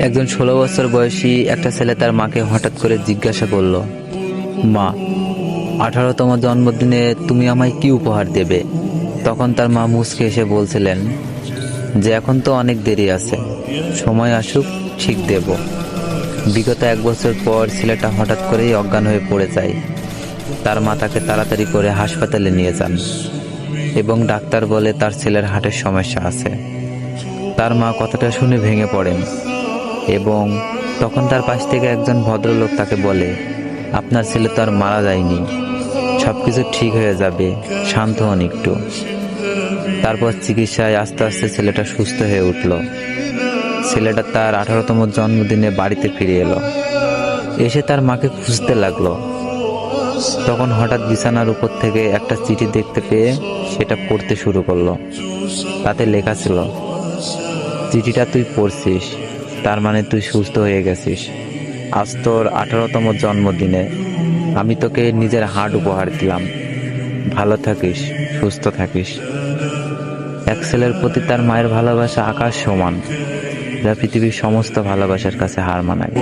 একজন 16 বছর বয়সী একটা ছেলে তার মাকে হঠাৎ করে জিজ্ঞাসা করলো, মা, 18তম জন্মদিনে তুমি আমায় কি উপহার দেবে? তখন তার মা মুচকে এসে বলছিলেন যে এখন তো অনেক দেরি আছে, সময় আসুক ঠিক দেব। বিগত 1 বছর পর ছেলেটা হঠাৎ করেই অজ্ঞান হয়ে পড়ে যায়। তার মা তাকে তাড়াতাড়ি করে হাসপাতালে নিয়ে যান এবং ডাক্তার বলে তার ছেলের হার্টের সমস্যা আছে। তার মা কথাটা শুনে ভেঙে পড়েন এবং তখন তার পাশ থেকে একজন ভদ্রলোক তাকে বলে, আপনার ছেলে তো আর মারা যায়নি, সবকিছু ঠিক হয়ে যাবে, শান্ত হন একটু। তারপর চিকিৎসায় আস্তে আস্তে ছেলেটা সুস্থ হয়ে উঠল। ছেলেটা তার 18তম জন্মদিনে বাড়িতে ফিরে এলো, এসে তার মাকে খুঁজতে লাগলো। তখন হঠাৎ বিছানার উপর থেকে একটা চিঠি দেখতে পেয়ে সেটা পড়তে শুরু করলো। তাতে লেখা ছিল, চিঠিটা তুই পড়ছিস, তার মানে তুই সুস্থ হয়ে গেছিস। আজ তোর 18তম জন্মদিনে আমি তোকে নিজের হার্ট উপহার দিলাম। ভালো থাকিস, সুস্থ থাকিস। এক ছেলের প্রতি তার মায়ের ভালোবাসা আকাশ সমান, যা পৃথিবীর সমস্ত ভালোবাসার কাছে হার মানায়।